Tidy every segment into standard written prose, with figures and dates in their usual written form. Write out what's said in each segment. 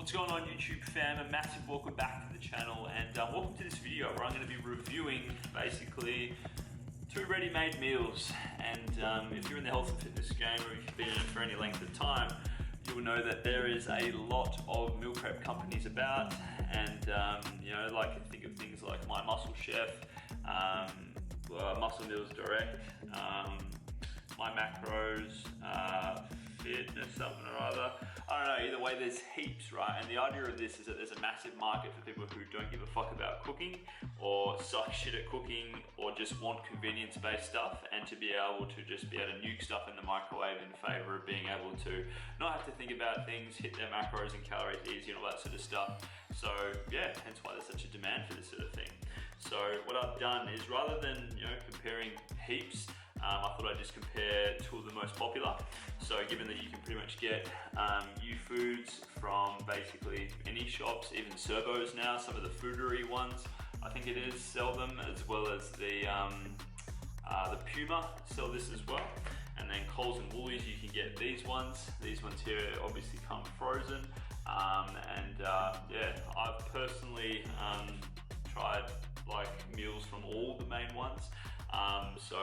What's going on, YouTube fam? A massive welcome back to the channel, and welcome to this video where I'm going to be reviewing basically 2 ready-made meals. And if you're in the health and fitness game, or if you've been in it for any length of time, you will know that there is a lot of meal prep companies about, and you know, like think of things like My Muscle Chef, Muscle Meals Direct, My Macros, Fitness something or other. I don't know, either way there's heaps, right? And the idea of this is that there's a massive market for people who don't give a fuck about cooking, or suck shit at cooking, or just want convenience-based stuff, and to be able to just be able to nuke stuff in the microwave in favor of being able to not have to think about things, hit their macros and calories easy and all that sort of stuff. So yeah, hence why there's such a demand for this sort of thing. So what I've done is, rather than, you know, comparing heaps, I thought I'd just compare 2 of the most popular. So given that you can pretty much get Youfoodz from basically any shops, even Servos now, some of the foodery ones, I think it is, sell them, as well as the Puma sell this as well. And then Coles and Woolies, you can get these ones. These ones here obviously come frozen. Yeah, I've personally tried like meals from all the main ones. So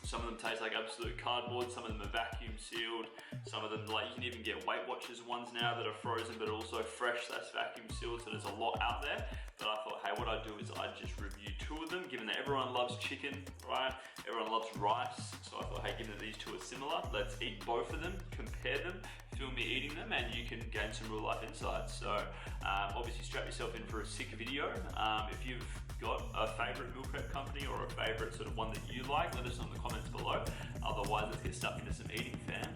some of them taste like absolute cardboard, some of them are vacuum sealed, some of them, like, you can even get Weight Watchers ones now that are frozen but also fresh, that's vacuum sealed, so there's a lot out there. But I thought, hey, what I'd do is I'd just review 2 of them, given that everyone loves chicken, right? Everyone loves rice, so I thought, hey, given that these 2 are similar, let's eat both of them, compare them, film me eating them, and you can gain some real life insights. So obviously strap yourself in for a sick video. If you've got a favorite meal prep company or a favorite sort of one that you like, let us know in the comments below. Otherwise, let's get stuck into some eating, fam.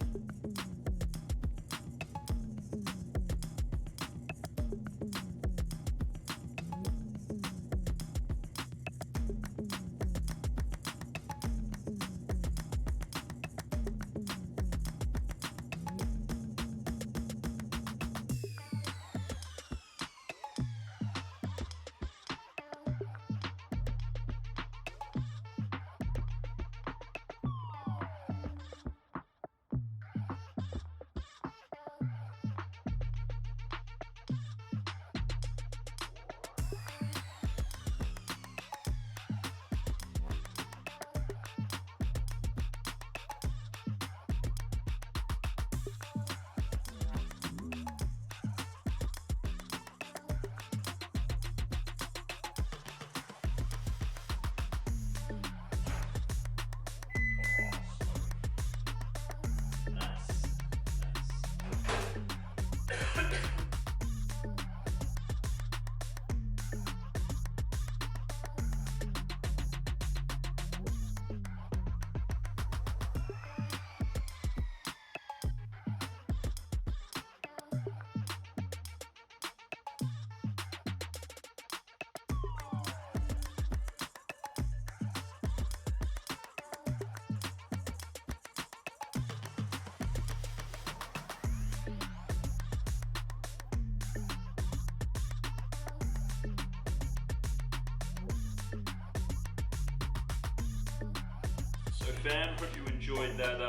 Fam, hope you enjoyed that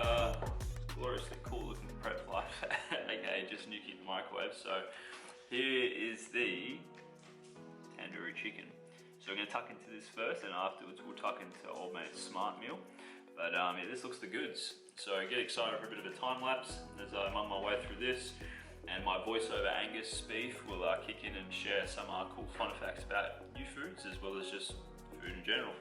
gloriously cool looking prep life, aka just nuking the microwave. So here is the tandoori chicken. So I'm going to tuck into this first, and afterwards we'll tuck into Old Mate's Smart Meal. But yeah, this looks the goods. So get excited for a bit of a time lapse as I'm on my way through this, and my voiceover Angus beef will kick in and share some cool fun facts about Youfoodz, as well as just food in general.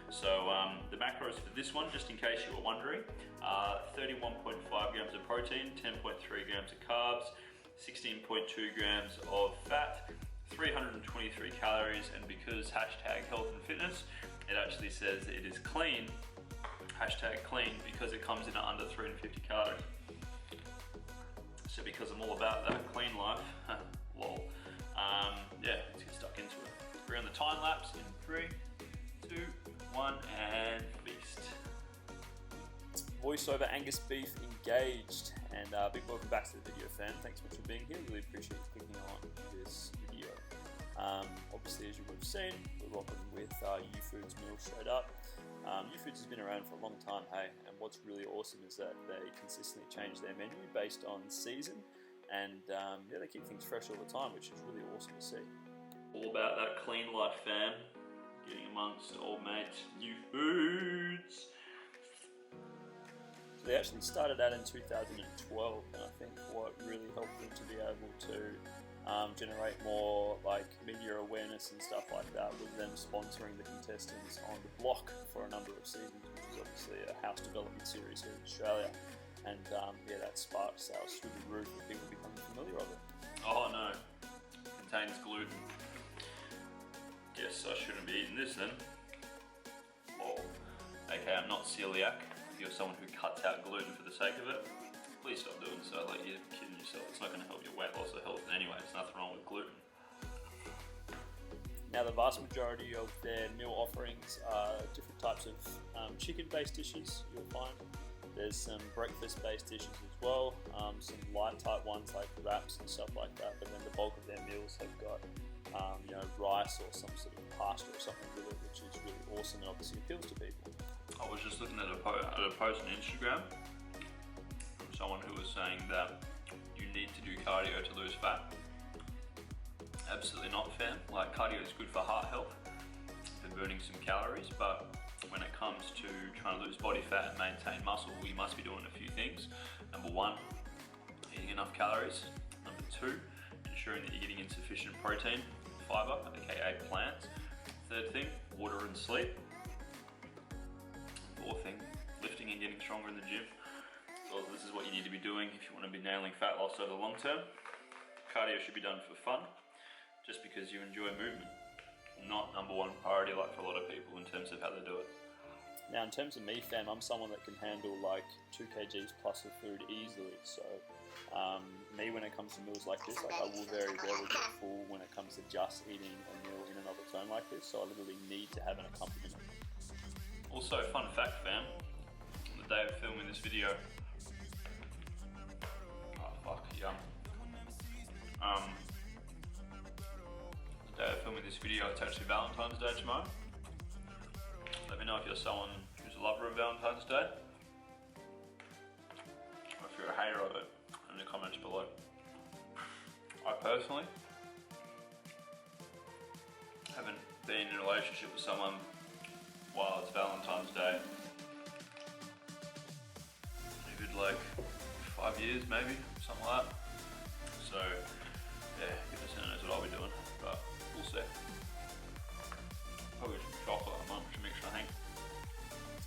So the macros for this one, just in case you were wondering, 31.5 grams of protein, 10.3 grams of carbs, 16.2 grams of fat, 323 calories, and because hashtag health and fitness, it actually says it is clean, hashtag clean, because it comes in at under 350 calories. So because I'm all about that clean life, lol, yeah, let's get stuck into it. We're on the time lapse in 3, 2, 1, and feast. Voiceover Angus beef engaged, and big welcome back to the video, fam. Thanks so much for being here. Really appreciate you clicking on this video. Obviously, as you would have seen, we're rocking with Youfoodz meal straight up. Youfoodz has been around for a long time, hey, and what's really awesome is that they consistently change their menu based on season. and yeah, they keep things fresh all the time, which is really awesome to see. All about that clean life, fam. Getting amongst old mates, Youfoodz. So they actually started out in 2012, and I think what really helped them to be able to generate more like media awareness and stuff like that was them sponsoring the contestants on the block for a number of seasons, which is obviously a house development series here in Australia. And yeah, that sparked sales through the roof and people becoming familiar with it. Oh no, contains gluten. Guess I shouldn't be eating this then. Lol. Okay, I'm not celiac. If you're someone who cuts out gluten for the sake of it, please stop doing so. Like, you're kidding yourself. It's not going to help your weight loss or health in any way. There's nothing wrong with gluten. Now, the vast majority of their meal offerings are different types of chicken-based dishes. You'll find there's some breakfast-based dishes as well, some light type ones like wraps and stuff like that. But then the bulk of their meals have got rice or some sort of pasta or something with it, which is really awesome and obviously appeals to people. I was just looking at a post on Instagram from someone who was saying that you need to do cardio to lose fat. Absolutely not, fam. Like, cardio is good for heart health, for burning some calories, but when it comes to trying to lose body fat and maintain muscle, you must be doing a few things. Number one, eating enough calories. Number two, ensuring that you're getting insufficient protein, fiber, aka plants. Third thing, water and sleep. Fourth thing, lifting and getting stronger in the gym. So this is what you need to be doing if you want to be nailing fat loss over the long term. Cardio should be done for fun, just because you enjoy movement. Not number one priority like for a lot of people in terms of how they do it. Now, in terms of me, fam, I'm someone that can handle like 2 kgs plus of food easily. So me, when it comes to meals like this, like I will very rarely get full when it comes to just eating a meal in and of its own like this. So I literally need to have an accompaniment. Also, fun fact, fam, on the day of filming this video, oh fuck, yum. The day of filming this video, it's actually Valentine's Day tomorrow. Let me know if you're someone who's a lover of Valentine's Day, or if you're a hater of it, in the comments below. I personally haven't been in a relationship with someone while it's Valentine's Day. A good like 5 years maybe, something like that. So yeah, goodness knows what I'll be doing, but we'll see. Probably some chocolate, I might some extra, I think.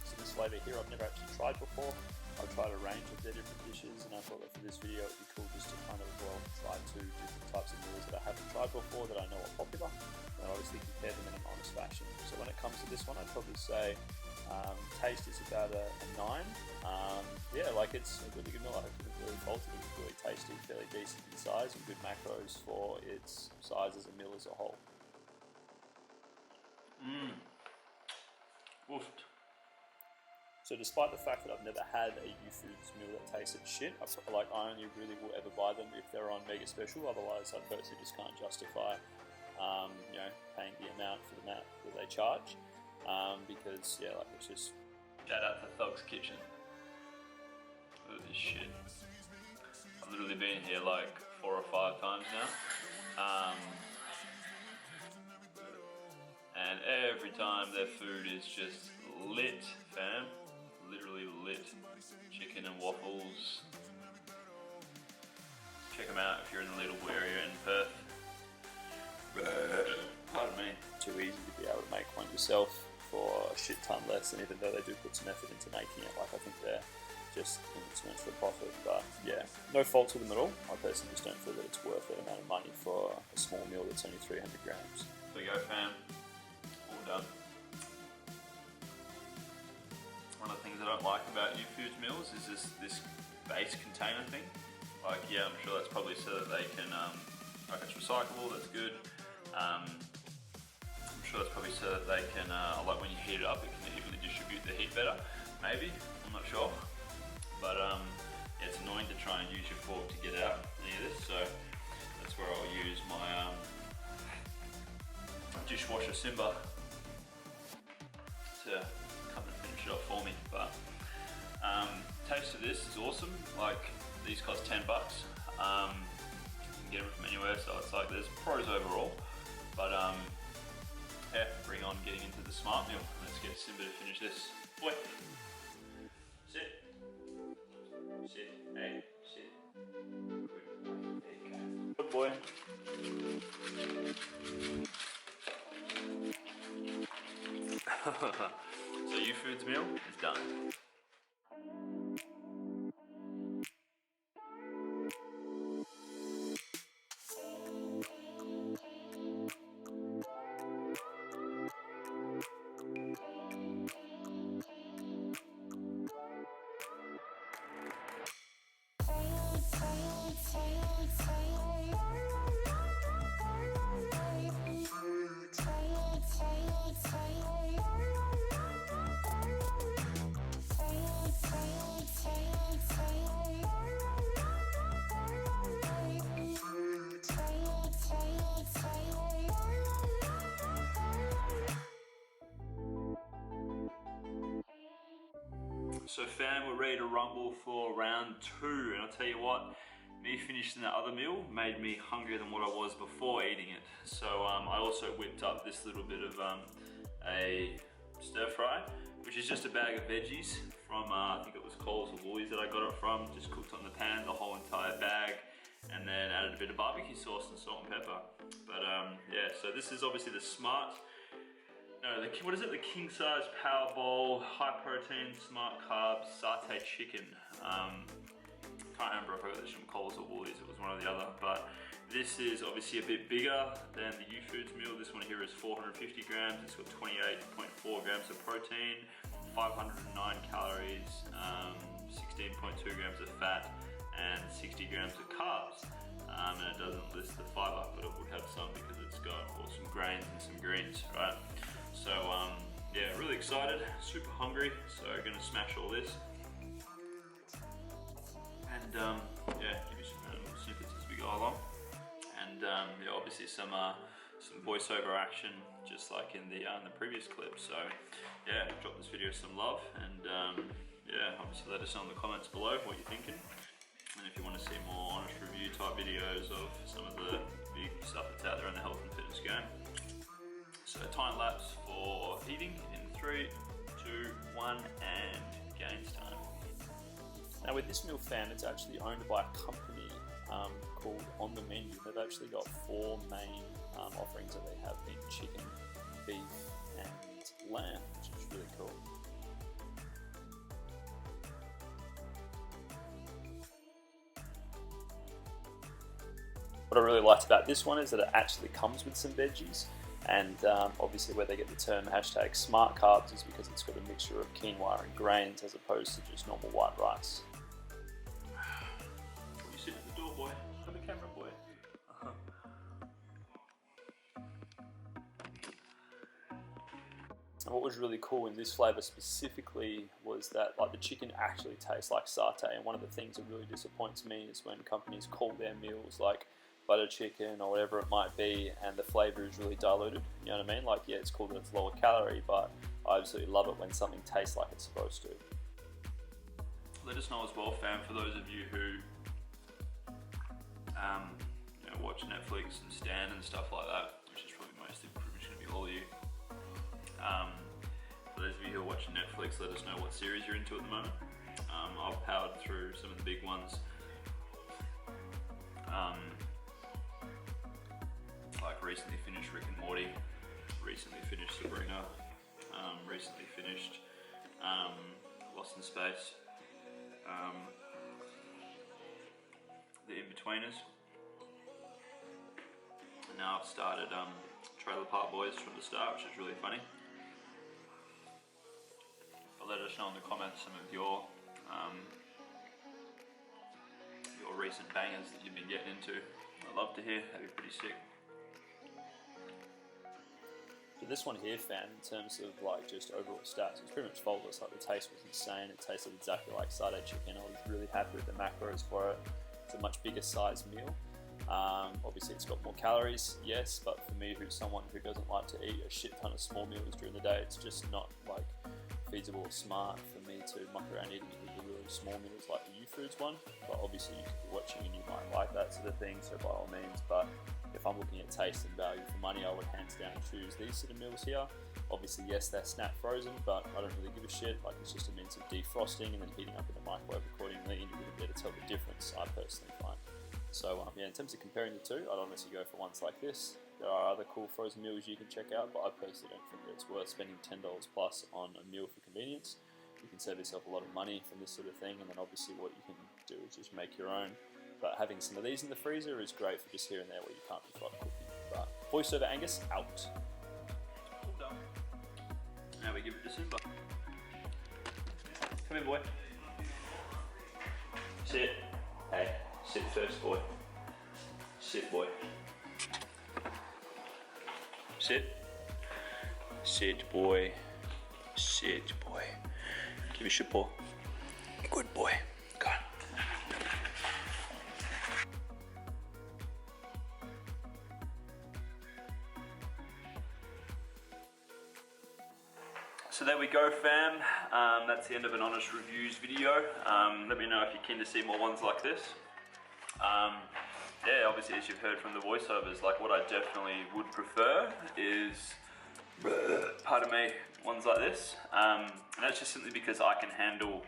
So this flavour here I've never actually tried before. I've tried a range of their different dishes, and I thought that for this video it would be cool just to kind of try 2 different types of meals that I haven't tried before that I know are popular, and obviously compare them in an honest fashion. So when it comes to this one, I'd probably say taste is about a 9. Yeah, like it's a really good meal. I couldn't really fault it. It's really tasty, fairly decent in size, and good macros for its size as a meal as a whole. Woofed. So despite the fact that I've never had a Youfoodz meal that tasted shit, I only really will ever buy them if they're on mega special. Otherwise, I personally just can't justify, paying the amount for the amount that they charge, because yeah, like it's just. Shout out to Thug's Kitchen. Look at this shit. I've literally been here like 4 or 5 times now, and every time their food is just lit, fam. Literally lit. Chicken and waffles. Check them out if you're in the Little area in Perth. Pardon me. Too easy to be able to make one yourself for a shit ton less, and even though they do put some effort into making it, like I think they're just in it for profit. But yeah, no fault to them at all. I personally just don't feel that it's worth that amount of money for a small meal that's only 300 grams. There we go, fam. All done. One of the things I don't like about Youfoodz meals is this base container thing. Like, yeah, I'm sure that's probably so that they can, like it's recyclable, that's good. I'm sure that's probably so that they can, like when you heat it up, it can evenly distribute the heat better. Maybe, I'm not sure. But yeah, it's annoying to try and use your fork to get out any of this, so that's where I'll use my dishwasher Simba to come and finish it off for me. But taste of this is awesome. Like, these cost $10. get them from anywhere, so it's like there's pros overall. But yeah, bring on getting into the smart meal. Let's get Simba to finish this. Boy, sit, sit, hey, sit. Good boy. So Youfoodz meal is done. So fam, we're ready to rumble for round 2, and I'll tell you what, me finishing that other meal made me hungrier than what I was before eating it. So I also whipped up this little bit of a stir fry, which is just a bag of veggies from, I think it was Coles or Woolies that I got it from, just cooked on the pan, the whole entire bag, and then added a bit of barbecue sauce and salt and pepper. But yeah, so this is obviously the smart, no, what is it? The king size power bowl, high protein, smart carbs, satay chicken. Can't remember if I got this from Coles or Woolies, it was one or the other, but this is obviously a bit bigger than the Youfoodz meal. This one here is 450 grams, it's got 28.4 grams of protein, 509 calories, 16.2 grams of fat, and 60 grams of carbs. And it doesn't list the fiber, but it would have some because it's got some grains and some greens, right? So yeah, really excited, super hungry, so gonna smash all this. And yeah, give you some little snippets as we go along. And yeah, obviously some voiceover action, just like in the previous clip. So yeah, drop this video some love, and yeah, obviously let us know in the comments below what you're thinking. And if you want to see more honest review type videos of some of the big stuff that's out there in the health and fitness game. So time lapse for eating in 3, 2, 1, and gains time. Now with this meal fam, it's actually owned by a company called On The Menu. They've actually got 4 main offerings that they have, being chicken, beef, and lamb, which is really cool. What I really liked about this one is that it actually comes with some veggies, and obviously where they get the term hashtag smart carbs is because it's got a mixture of quinoa and grains as opposed to just normal white rice. You sit at the door, boy. Look at the camera, boy. And what was really cool in this flavour specifically was that like the chicken actually tastes like satay, and one of the things that really disappoints me is when companies call their meals like butter chicken or whatever it might be, and the flavour is really diluted. You know what I mean? Like, yeah, it's cool that it's lower calorie, but I absolutely love it when something tastes like it's supposed to. Let us know as well, fam, for those of you who you know, watch Netflix and Stan and stuff like that, which is probably pretty much going to be all of you. For those of you who are watching Netflix, let us know what series you're into at the moment. I've powered through some of the big ones. Like recently finished Rick and Morty, recently finished Sabrina, recently finished Lost in Space, The In-Betweeners, and now I've started Trailer Park Boys from the start, which is really funny. But let us know in the comments some of your recent bangers that you've been getting into. I'd love to hear, that'd be pretty sick. So this one here, fam, in terms of like just overall stats, it's pretty much faultless. Like the taste was insane. It tasted exactly like satay chicken. I was really happy with the macros for it. It's a much bigger size meal. Obviously it's got more calories, yes, but for me, who's someone who doesn't like to eat a shit ton of small meals during the day, it's just not like feasible or smart for me to muck around eating the really small meals like the Youfoodz. Youfoodz one, but obviously you could be watching and you might like that sort of thing, so by all means. But if I'm looking at taste and value for money, I would hands down choose these sort of meals here. Obviously, yes, they're snap frozen, but I don't really give a shit. Like, it's just a means of defrosting and then heating up in the microwave accordingly, and you wouldn't be able to tell the difference, I personally find. So yeah, in terms of comparing the two, I'd honestly go for ones like this. There are other cool frozen meals you can check out, but I personally don't think that it's worth spending $10 plus on a meal for convenience. You can save yourself a lot of money from this sort of thing, and then obviously what you can do is just make your own. But having some of these in the freezer is great for just here and there where you can't be fucked cooking. But voiceover Angus out. All done. Now we give it to Simba. Come in, boy. Sit. Hey, sit first, boy. Sit, boy. Sit. Sit, boy. Sit, boy. Give us your paw. Good boy. Go on. So there we go, fam. That's the end of an honest reviews video. Let me know if you're keen to see more ones like this. Yeah, obviously, as you've heard from the voiceovers, like what I definitely would prefer is, pardon me, ones like this. And that's just simply because I can handle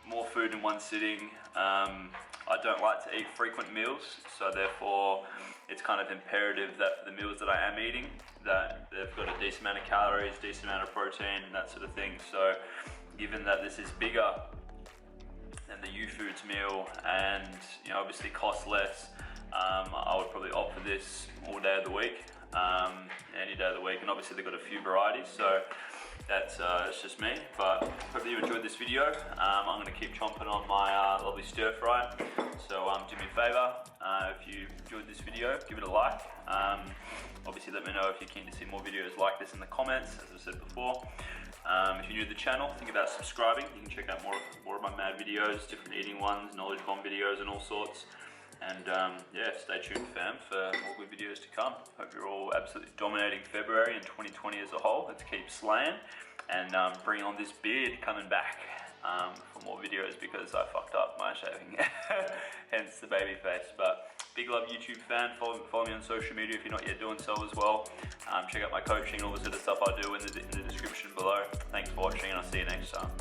more food in one sitting. I don't like to eat frequent meals, so therefore it's kind of imperative that for the meals that I am eating, that they've got a decent amount of calories, decent amount of protein, and that sort of thing. So given that this is bigger than the Youfoodz meal and obviously costs less, I would probably opt for this all day of the week, any day of the week, and obviously they've got a few varieties, so that's just me. But hopefully you enjoyed this video. I'm going to keep chomping on my lovely stir fry, so do me a favour, if you enjoyed this video, give it a like. Obviously let me know if you're keen to see more videos like this in the comments, as I said before. If you're new to the channel, think about subscribing. You can check out more of my mad videos, different eating ones, knowledge bomb videos and all sorts. And yeah, stay tuned, fam, for more good videos to come. Hope you're all absolutely dominating February and 2020 as a whole. Let's keep slaying and bring on this beard coming back for more videos, because I fucked up my shaving, hence the baby face. But big love, YouTube fan. Follow me on social media if you're not yet doing so as well. Check out my coaching and all the sort of stuff I do in the description below. Thanks for watching, and I'll see you next time.